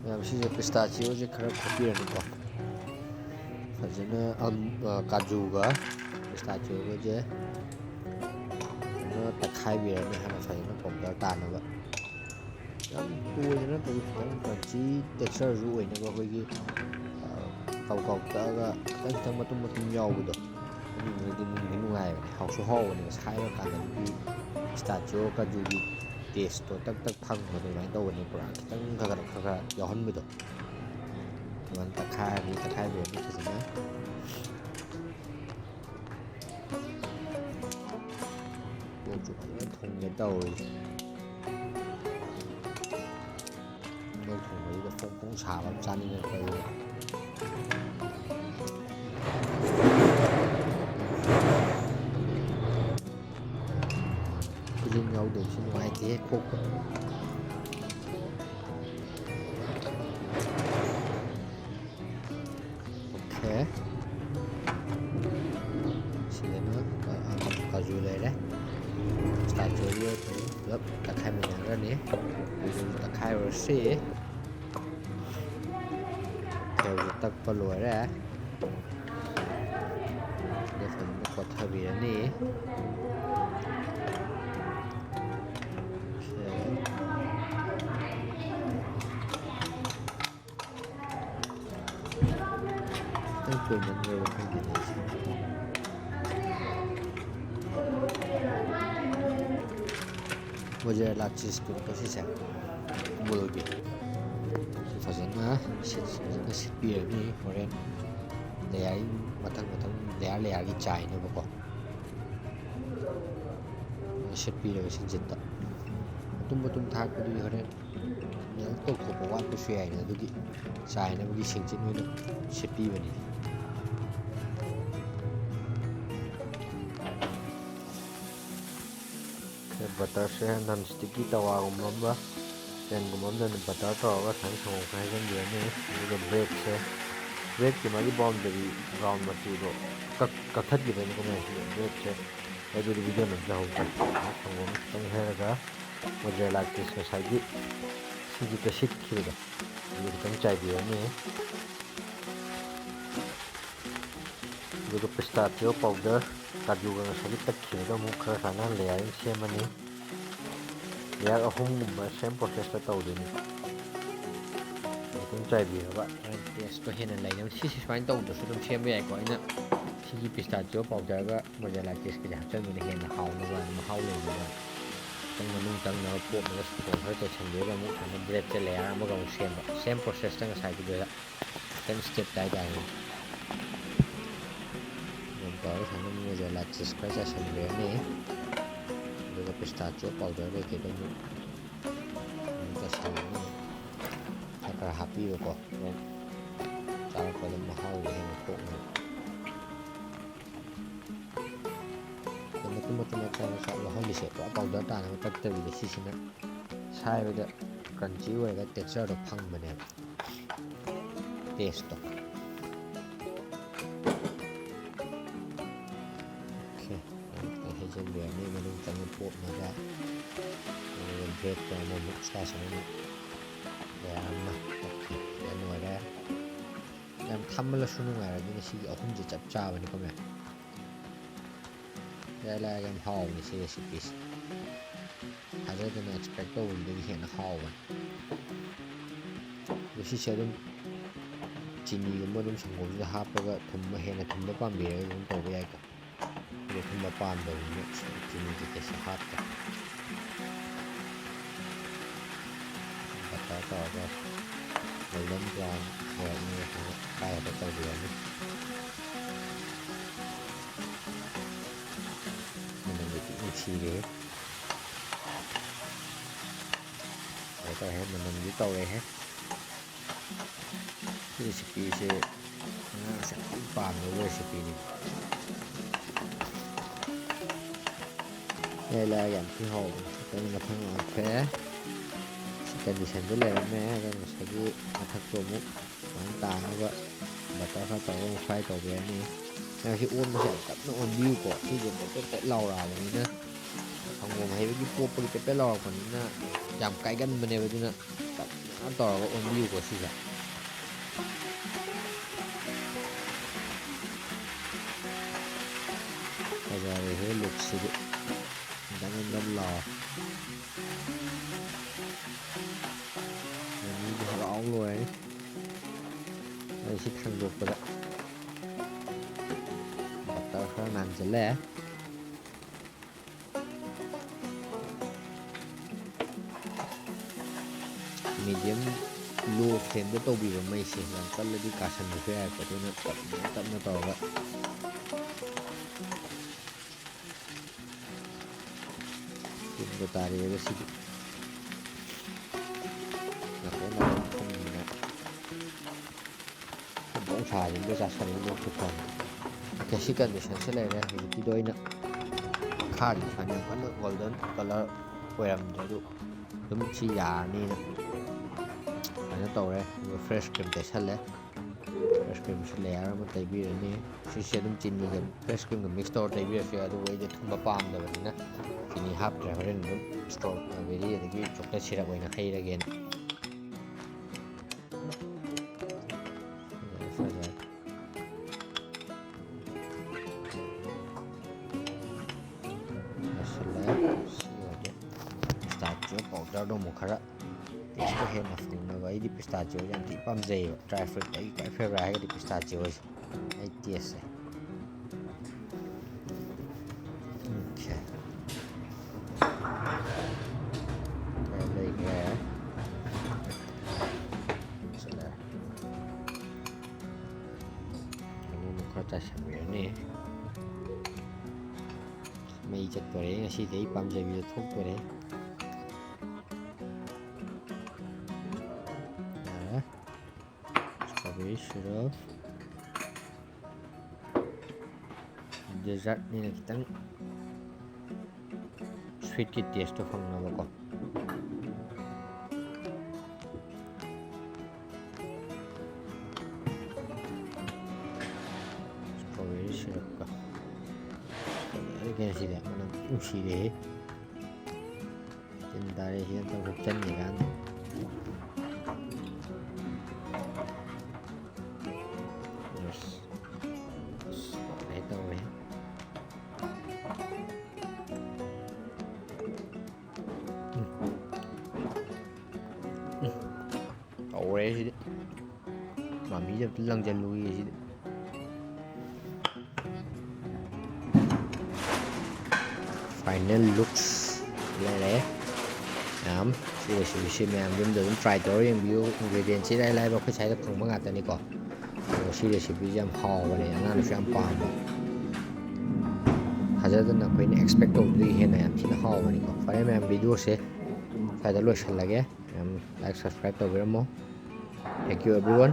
ꯃꯁꯤꯁꯦ ꯄꯤꯁꯇꯥꯆꯤꯑꯣꯁꯦ ꯈꯔ ꯈꯣꯠꯄꯤꯔꯅꯤꯀꯣ ꯐꯖꯅ ꯀꯥꯖꯨꯒ ꯄꯤꯁꯇꯥꯆꯤꯑꯣꯒꯁꯦ ꯐꯖꯅ ꯇꯛꯈꯥꯏꯕꯤꯔꯅꯤ ꯍꯥꯟꯅ ꯐꯖꯅ ꯄꯥꯎꯗꯔ ꯇꯥꯅꯕ ꯌꯥꯝ ꯇꯣꯏꯅ ꯅꯠꯇꯕꯤ ꯈꯤꯇꯪ ꯀ꯭ꯔꯟꯆꯤ ꯇꯦꯛꯁꯆꯔꯁꯨ ꯑꯣꯏꯅꯕ ꯑꯩꯈꯣꯏꯒꯤ ꯀꯥꯎ ꯇꯛꯑꯒ ꯈꯤꯇꯪ ꯃꯇꯨꯝ ꯌꯥꯎꯕꯗꯣ ꯑꯗꯨꯗꯨꯅꯗꯤ ꯅꯨꯡꯗꯤ ꯅꯨꯡꯉꯥꯏꯕꯅꯦ ꯍꯥꯎꯁꯨ ꯍꯥꯎꯕꯅꯦꯕ ꯁꯥꯏꯕ ꯀꯥꯟꯗ ꯑꯗꯨꯒꯤ ꯄꯤꯁꯇꯥꯆꯤꯑꯣ ꯀꯥꯖꯨꯒꯤ ꯇꯦꯁꯇꯣ ꯇꯛ ꯐꯪꯕꯗꯣ ꯑꯗꯨꯃꯥꯏꯅ ꯇꯧꯕꯅꯤ ꯄꯨꯔꯥ ꯈꯤꯇꯪ ꯈꯔ ꯌꯥꯎꯍꯟꯕꯗꯣ ꯑꯗꯨꯃꯥꯏꯅ ꯇꯛꯈꯥꯏꯕꯤꯔꯅꯤ ꯐꯖꯅ ꯄꯣꯠꯁꯨ ꯐꯖꯅ ꯊꯣꯡꯒꯦ ꯇꯧꯔꯤꯁꯦ ꯂꯣꯛ ꯊꯣꯡꯕꯁꯤꯗ ꯐꯣꯡ ꯐꯣꯡ ꯁꯥꯕ ꯑꯃ ꯆꯥꯅꯤꯡꯉꯛꯄꯁꯤꯗ ꯈꯨꯖꯤꯟ ꯌꯥꯎꯗꯕꯁꯤ ꯅꯨꯡꯉꯥꯏꯇꯦ ꯈꯣꯛꯄ ꯑꯣꯀꯦ ꯁꯤꯗꯅ ꯀꯥꯖꯨ ꯂꯩꯔꯦ ꯄꯤꯁꯇꯥꯆꯤꯑꯣꯒ ꯄꯨꯂꯞ ꯇꯛꯈꯥꯏꯃꯤꯟꯅꯈ꯭ꯔꯅꯤ ꯀꯥꯖꯨꯁꯨ ꯇꯛꯈꯥꯏꯔꯨꯔꯁꯤ ꯑꯣꯀꯦ ꯍꯧꯖꯤꯛ ꯇꯛꯄ ꯂꯣꯏꯔꯦ ꯁꯤꯗ ꯐꯖꯅ ꯀꯣꯠꯊꯕꯤꯔꯅꯤ ꯈꯤꯇꯪ ꯇꯣꯏꯃꯟꯈ꯭ꯔꯕ ꯈꯪꯗꯦꯅꯦ ꯑꯩꯁꯦ ꯃꯣꯖꯦꯔꯦꯂꯥ ꯆꯤꯁꯇꯨꯅꯤꯀꯣ ꯁꯤꯁꯦ ꯑꯃꯨꯜꯒꯤ ꯁꯤ ꯐꯖꯅ ꯁꯤꯠꯄꯤꯔꯅꯤ ꯍꯣꯔꯦꯟ ꯂꯦꯌꯥꯔꯤꯡ ꯃꯊꯪ ꯂꯦꯌꯥꯔꯒꯤ ꯆꯥꯏꯅꯕꯀꯣ ꯁꯤꯠꯄꯤꯔꯒ ꯁꯤꯡꯖꯤꯠꯇ ꯃꯇꯨꯝ ꯊꯥꯛꯄꯗꯨꯒꯤ ꯍꯣꯔꯦꯟ ꯃꯦꯜ ꯇꯧꯊꯣꯛꯄ ꯋꯥꯠꯄꯁꯨ ꯌꯥꯏꯅ ꯑꯗꯨꯒꯤ ꯆꯥꯏꯅꯕꯒꯤ ꯁꯤꯡꯖꯤꯠ ꯑꯣꯏꯅ ꯁꯤꯠꯄꯤꯕꯅꯤ ꯕꯇꯔꯁꯦ ꯅꯟ ꯁ꯭ꯇꯤꯛꯀꯤ ꯇꯋꯥꯒꯨꯝꯕ ꯑꯃ ꯄꯦꯟꯒꯨꯝꯕ ꯑꯃꯗ ꯕꯇꯔ ꯇꯧꯔꯒ ꯁꯨꯃꯥꯏꯅ ꯁꯪꯒꯣꯝ ꯈꯔ ꯍꯩꯖꯤꯟꯕꯤꯔꯅꯤ ꯑꯗꯨꯒ ꯕ꯭ꯔꯦꯗꯀꯤ ꯃꯥꯒꯤ ꯕꯥꯎꯟꯗꯔꯤ ꯔꯥꯎꯟ ꯃꯆꯨꯗꯣ ꯀꯛꯊꯠꯈꯤꯗꯣꯏꯅꯤꯀꯣ ꯃꯌꯥꯝꯁꯤꯗ ꯕ꯭ꯔꯦꯗꯁꯦ ꯑꯗꯨꯗꯤ ꯚꯤꯗꯤꯑꯣ ꯅꯝꯖꯍꯧꯗ꯭ꯔꯦ ꯁꯪꯒꯣꯝ ꯈꯤꯇꯪ ꯍꯩꯔꯒ ꯃꯣꯖꯦꯔꯦꯂꯥ ꯆꯤꯁ ꯉꯁꯥꯏꯒꯤ ꯁꯤꯡꯖꯤꯠꯇ ꯁꯤꯠꯈꯤꯕꯗꯣ ꯑꯗꯨ ꯈꯤꯇꯪ ꯆꯥꯏꯕꯤꯔꯅꯤ ꯑꯗꯨꯒ ꯄꯤꯁꯇꯥꯆꯤꯑꯣ ꯄꯥꯎꯗꯔ ꯀꯥꯖꯨꯒ ꯉꯁꯥꯏꯒꯤ ꯇꯛꯈꯤꯕꯗꯣ ꯑꯃꯨꯛ ꯈꯔ ꯁꯥꯟꯅ ꯂꯦꯌꯥꯔꯤꯡ ꯁꯦꯝꯃꯅꯤ ꯂꯦꯌꯥꯔ 3ꯒꯨꯝꯕ ꯁꯦꯝ ꯄ꯭ꯔꯣꯁꯦꯁꯇ ꯇꯧꯗꯣꯏꯅꯤ ꯈꯤꯇꯪ ꯆꯥꯏꯕꯤꯔꯒ ꯍꯣꯔꯦꯟ ꯇꯦꯁꯇꯣ ꯍꯦꯟꯅ ꯂꯩꯅꯕ ꯁꯤꯁꯦ ꯁꯨꯃꯥꯏꯅ ꯇꯧꯗ꯭ꯔꯁꯨ ꯑꯗꯨꯝ ꯁꯦꯝꯕ ꯌꯥꯏꯀꯣ ꯑꯩꯅ ꯁꯤꯒꯤ ꯄꯤꯁꯇꯥꯆꯤꯑꯣ ꯄꯥꯎꯗꯔꯒ ꯃꯣꯖꯦꯔꯦꯂꯥ ꯆꯤꯁꯀꯁꯦ ꯍꯥꯞꯆꯤꯟꯕꯅ ꯍꯦꯟꯅ ꯍꯥꯎꯅꯕ ꯃꯍꯥꯎ ꯂꯩꯅꯕ ꯈꯤꯇꯪ ꯃꯅꯨꯡ ꯆꯪꯅꯕ ꯄꯣꯞꯅꯕ ꯁꯪꯒꯣꯝ ꯈꯔ ꯆꯥꯏꯁꯤꯟꯕꯤꯔꯒ ꯑꯃꯨꯛ ꯁꯨꯃꯥꯏꯅ ꯕ꯭ꯔꯦꯗꯁꯦ ꯂꯦꯌꯥꯔ ꯑꯃꯒ ꯑꯃꯨꯛ ꯁꯦꯝꯕ ꯁꯦꯝ ꯄ꯭ꯔꯣꯁꯦꯁꯇ ꯉꯁꯥꯏꯒꯤꯗꯨꯗ ꯈꯤꯇꯪ ꯁ꯭ꯇꯦꯞꯇ ꯍꯥꯏꯇꯥꯔꯦꯅꯦ ꯑꯗꯨꯝ ꯇꯧꯔꯒ ꯁꯨꯃꯥꯏꯅ ꯃꯣꯖꯦꯔꯦꯂꯥ ꯆꯤꯁ ꯈꯔ ꯆꯥꯏꯁꯤꯟꯕꯤꯔꯅꯤ ꯑꯗꯨꯒ ꯄꯤꯁꯇꯥꯆꯤꯑꯣ ꯄꯥꯎꯗꯔ ꯀꯩꯀꯩꯗꯣ ꯑꯃꯨꯛ ꯆꯥꯏꯁꯤꯜꯂꯅꯤ ꯈꯔ ꯍꯥꯞꯄꯤꯕꯀꯣ ꯍꯣꯔꯦꯟ ꯆꯥꯔꯛꯄꯗ ꯃꯍꯥꯎꯗꯣ ꯍꯦꯟꯅ ꯊꯣꯛꯅꯕ ꯃꯇꯨꯝ ꯃꯆꯥ ꯌꯥꯎꯍꯜꯂꯤꯁꯦ ꯄꯨꯔꯥ ꯄꯥꯎꯗꯔ ꯇꯥꯅꯕ ꯇꯛꯇꯕꯤꯗ ꯁꯤꯁꯤꯅ ꯁꯥꯏꯕꯗ ꯀ꯭ꯔꯟꯆꯤ ꯑꯣꯏꯔꯒ ꯇꯦꯛꯁꯆꯔꯗꯣ ꯐꯪꯕꯅꯦꯕ ꯇꯦꯁꯇꯣ ꯑꯣꯀꯦ ꯈꯤꯇꯪ ꯍꯩꯖꯤꯟꯕꯤꯔꯅꯤ ꯃꯅꯨꯡ ꯆꯪꯅ ꯄꯣꯞꯅꯕ ꯑꯗꯨꯒ ꯕ꯭ꯔꯦꯗꯇꯣ ꯑꯃꯃꯨꯛ ꯁ꯭ꯂꯥꯏꯁ ꯑꯃꯃꯨꯛ ꯂꯦꯌꯥꯔ ꯑꯃ ꯑꯣꯀꯦ ꯁꯤꯗ ꯂꯣꯏꯔꯦ ꯌꯥꯝ ꯊꯝꯃꯜꯂꯁꯨ ꯅꯨꯡꯉꯥꯏꯔꯣꯏ ꯁꯤꯒꯤ ꯑꯍꯨꯝꯁꯦ ꯆꯞ ꯆꯥꯕꯅꯤꯀꯣ ꯃꯌꯥꯝ ꯏꯔꯥꯏ ꯌꯥꯝ ꯍꯥꯎꯕꯅꯤ ꯁꯤ ꯔꯦꯁꯤꯄꯤꯁꯦ ꯊꯥꯖꯗꯅ ꯑꯦꯛꯁꯄꯦꯛ ꯇꯧꯕꯗꯒꯤ ꯍꯦꯟꯅ ꯍꯥꯎꯕꯅꯤ ꯑꯗꯣ ꯁꯤꯁꯦ ꯑꯗꯨꯝ ꯆꯤꯅꯤꯒꯨꯝꯕ ꯑꯗꯨꯝ ꯁꯪꯒꯣꯝꯁꯤꯗ ꯍꯥꯞꯄꯒ ꯍꯦꯟꯅ ꯊꯨꯝꯕ ꯄꯥꯝꯕꯤꯔꯒ ꯑꯗꯨꯝ ꯇꯧꯕ ꯌꯥꯏꯀꯣ ꯑꯩꯈꯣꯏꯗꯤ ꯑꯊꯨꯝꯕ ꯄꯥꯝꯗꯕꯅꯤꯅ ꯆꯤꯅꯤ ꯀꯩꯀꯩꯁꯦ ꯍꯥꯞꯇ꯭ꯔꯦ ꯕꯇꯔ ꯇꯧꯔꯒ ꯒꯣꯜꯗꯟ ꯕ꯭ꯔꯥꯎꯟ ꯑꯣꯏꯔꯛꯅꯕ ꯁꯨꯃꯥꯏꯅ ꯐ꯭ꯔꯥꯏ ꯇꯧꯕꯤꯔꯅꯤ ꯃꯅꯝꯗꯤ ꯊꯤ ꯅꯨꯡꯁꯤꯔꯦꯍꯦ ꯇꯧꯔꯦ ꯃꯅꯝꯗꯤ ꯇꯧꯔꯦꯍꯦ ꯁꯤ ꯔꯦꯁꯤꯄꯤꯁꯦ ꯑꯉꯥꯡꯁꯦ ꯌꯥꯝ ꯊꯤꯅ ꯄꯥꯝꯅꯕ ꯔꯦꯁꯤꯄꯤꯅꯤꯀꯣ ꯏꯔꯥꯏ ꯌꯥꯝ ꯊꯤ ꯍꯥꯎꯕꯅꯤ ꯑꯩꯈꯣꯏꯅ ꯃꯊꯪ ꯂꯥꯛꯈ꯭ꯔꯦ ꯁꯤ ꯀꯟꯗꯤꯁꯟꯗ ꯂꯩꯔꯝꯃꯦ ꯑꯗꯣ ꯉꯁꯥꯏꯒꯤ ꯃꯊꯛꯇꯣ ꯑꯃꯨꯛ ꯁꯨꯃꯥꯏꯅ ꯇꯥꯅꯕ ꯕꯇꯔ ꯈꯔ ꯇꯧꯔꯒ ꯑꯃꯨꯛ ꯐ꯭ꯔꯥꯏ ꯇꯧꯕꯤꯔꯅꯤ ꯃꯌꯥꯝꯁꯤ ꯑꯣꯟꯕꯁꯦ ꯌꯥꯝ ꯇꯞꯅ ꯑꯣꯟꯕꯤꯌꯨꯀꯣ ꯁꯤꯁꯦ ꯄꯦꯠ ꯂꯥꯎꯔꯛꯑꯕꯅꯤꯅ ꯁꯪꯒꯣꯝ ꯍꯩꯕꯒꯤ ꯄꯣꯞꯄꯒꯤ ꯄꯦꯠ ꯂꯥꯎꯔꯛꯄꯅꯤꯅ ꯌꯥꯝ ꯀꯥꯏꯒꯟꯕꯅꯦꯕ ꯑꯗꯨꯅ ꯇꯧꯔꯒ ꯑꯣꯟꯕꯤꯌꯨꯀꯣ ꯁꯤꯁꯦ ꯐꯖꯔꯦꯍꯦ ꯂꯨꯛꯁꯤꯗꯤ ꯅꯝ ꯂꯥꯎꯔꯦ ꯃꯤꯗꯤ ꯍꯔꯥꯎ ꯂꯣꯏꯔꯅꯤ ꯑꯩ ꯁꯤ ꯊꯥꯡꯗꯣꯛꯄꯗ ꯕꯇꯔ ꯈꯔ ꯅꯥꯟꯁꯤꯜꯂꯦ ꯃꯤꯗꯤꯌꯝ ꯂꯣ ꯐ꯭ꯂꯦꯝꯗ ꯇꯧꯕꯤꯕ ꯃꯩꯁꯦ ꯌꯥꯝ ꯀꯜꯂꯗꯤ ꯀꯥꯁꯟꯕꯁꯨ ꯌꯥꯏꯀꯣ ꯑꯗꯨꯅ ꯇꯞꯅ ꯇꯧꯔꯒ ꯇꯤꯟꯕ ꯇꯥꯔꯦꯕ ꯁꯤꯗꯤ ꯅꯥꯀꯣꯡ ꯊꯨꯝꯅ ꯈꯨꯗꯣꯡ ꯁꯥꯁꯤꯡꯗ ꯆꯥꯁꯟꯅꯤꯡꯕ ꯈꯨꯠꯊꯅꯤ ꯑꯣꯀꯦ ꯁꯤ ꯀꯟꯗꯤꯁꯟꯁꯦ ꯂꯩꯔꯦ ꯍꯧꯖꯤꯛꯀꯤꯗꯣ ꯑꯩꯅ ꯃꯈꯥꯒꯤ ꯁꯨꯃꯥꯏꯅ ꯌꯥꯝ ꯀꯟꯅ ꯒꯣꯜꯗꯟ ꯀꯂꯔ ꯑꯣꯏꯔꯝꯗ꯭ꯔꯦ ꯑꯗꯨ ꯑꯗꯨꯝ ꯁꯤ ꯌꯥꯔꯅꯤꯅ ꯁꯨꯃꯥꯏꯅ ꯇꯧꯔꯦ ꯑꯗꯨꯒ ꯐ꯭ꯔꯦꯁ ꯀ꯭ꯔꯤꯝ ꯇꯩꯁꯜꯂꯦ ꯐ꯭ꯔꯦꯁ ꯀ꯭ꯔꯤꯝꯁꯤ ꯂꯦꯌꯔ ꯑꯃ ꯇꯩꯕꯤꯔꯅꯤ ꯁꯤꯁꯦ ꯑꯗꯨꯝ ꯆꯤꯅꯤꯒ ꯐ꯭ꯔꯦꯁ ꯀ꯭ꯔꯤꯝꯒ ꯃꯤꯛꯁ ꯇꯧꯔ ꯇꯩꯕꯤꯔꯁꯨ ꯌꯥꯏ ꯑꯗꯨꯕꯨ ꯑꯩꯗꯤ ꯊꯨꯝꯕ ꯄꯥꯝꯗꯕꯅꯤꯅ ꯆꯤꯅꯤ ꯍꯥꯞꯇ꯭ꯔꯦ ꯍꯣꯔꯦꯟ ꯑꯗꯨꯝ ꯏꯁꯇ꯭ꯔꯣꯕꯦꯔꯤ ꯑꯗꯒꯤ ꯆꯣꯀ꯭ꯂꯦꯠ ꯁꯤꯔꯞ ꯑꯣꯏꯅ ꯍꯩꯔꯒꯦꯅ ꯐꯖꯔꯦ ꯂꯣꯏꯁꯤꯜꯂꯦ ꯁꯤ ꯑꯣꯏꯔꯗꯤ ꯄꯤꯁꯇꯥꯆꯤꯑꯣ ꯄꯥꯎꯗꯔꯗꯣ ꯑꯃꯨꯛ ꯈꯔ ꯇꯦꯁꯇꯣ ꯍꯦꯟꯅ ꯐꯪꯅꯕ ꯑꯩꯗꯤ ꯄꯤꯁꯇꯥꯆꯤꯑꯣꯁꯦ ꯌꯥꯝ ꯊꯤ ꯄꯥꯝꯖꯩꯌꯦꯕ ꯗ꯭ꯔꯥꯏ ꯐ꯭ꯔꯨꯠ ꯑꯩꯒꯤ ꯈ꯭ꯋꯥꯏ ꯐꯦꯚꯣꯔꯥꯏꯠ ꯍꯥꯏꯔꯒꯗꯤ ꯄꯤꯁꯇꯥꯆꯤꯑꯣꯁꯦ ꯑꯩ ꯇꯦꯁꯁꯦ ꯑꯣꯀꯦ ꯈꯔ ꯂꯩꯈ꯭ꯔꯦ ꯆꯠꯂꯦ ꯑꯃꯨꯛ ꯈꯔ ꯆꯥꯏꯁꯟꯕꯤꯔꯅꯤ ꯃꯩ ꯆꯠꯇꯣꯔꯦ ꯉꯁꯤꯗꯤ ꯑꯩ ꯄꯥꯝꯖꯕꯤꯗꯣ ꯊꯣꯛꯇꯣꯔꯦ ꯌꯥꯔꯦ ꯏꯁꯇ꯭ꯔꯣꯕꯦꯔꯤ ꯁꯤꯔꯞ ꯗꯦꯖꯔꯠꯅꯤꯅ ꯈꯤꯇꯪ ꯁ꯭ꯋꯤꯠꯀꯤ ꯇꯦꯁꯇꯣ ꯐꯪꯅꯕꯀꯣ ꯏꯁꯇ꯭ꯔꯣꯕꯦꯔꯤ ꯁꯤꯔꯞꯀ ꯐꯖꯔꯦ ꯀꯩꯅꯣ ꯁꯤꯗꯤ ꯃꯅꯝ ꯅꯨꯡꯁꯤꯔꯦꯍꯦ ꯇꯤꯟ ꯇꯥꯔꯦ ꯁꯤ ꯑꯝꯇꯪ ꯍꯨꯞꯆꯟꯒꯦ ꯀꯥꯟꯗ ꯇꯧꯔꯦ ꯇꯧꯔꯦ ꯇꯧꯔꯦ ꯁꯤꯗꯤ ꯃꯃꯤꯁꯦ ꯑꯝꯇ ꯂꯪꯁꯤꯜꯂꯨꯏ ꯁꯤꯗꯤ ꯐꯥꯏꯅꯦꯜ ꯂꯨꯛꯁ ꯂꯩꯔꯦ ꯃꯌꯥꯝ ꯁꯤ ꯔꯦꯁꯤꯄꯤꯁꯤ ꯃꯌꯥꯝ ꯌꯨꯝꯗ ꯑꯗꯨꯝ ꯇ꯭ꯔꯥꯏ ꯇꯧꯔ ꯌꯦꯡꯕꯤꯌꯨ ꯏꯟꯒ꯭ꯔꯤꯗꯤꯌꯦꯟꯁꯤ ꯏꯔꯥꯏ ꯂꯥꯏꯕ ꯑꯩꯈꯣꯏ ꯁ꯭ꯋꯥꯏꯗ ꯐꯪꯕ ꯉꯥꯛꯇꯅꯤꯀꯣ ꯑꯗꯨꯒ ꯁꯤ ꯔꯦꯁꯤꯄꯤꯁꯤ ꯌꯥꯝ ꯍꯥꯎꯕꯅꯦ ꯑꯉꯥꯡꯅꯁꯨ ꯌꯥꯝ ꯄꯥꯝꯕ ꯊꯥꯖꯗꯅ ꯑꯩꯈꯣꯏꯅ ꯑꯦꯛꯁꯄꯦꯛ ꯇꯧꯕꯗꯒꯤ ꯍꯦꯟꯅ ꯌꯥꯝ ꯊꯤꯅ ꯍꯥꯎꯕꯅꯤꯀꯣ ꯐꯔꯦ ꯃꯌꯥꯝ ꯚꯤꯗꯤꯑꯣꯁꯦ ꯁ꯭ꯋꯥꯏꯗ ꯂꯣꯏꯁꯤꯜꯂꯒꯦ ꯃꯌꯥꯝ ꯂꯥꯏꯛ ꯁꯕꯁꯀ꯭ꯔꯥꯏꯕ ꯇꯧꯕꯤꯔꯝꯃꯣ ꯊꯦꯡꯛ ꯌꯨ ꯑꯦꯕ꯭ꯔꯤꯋꯥꯟ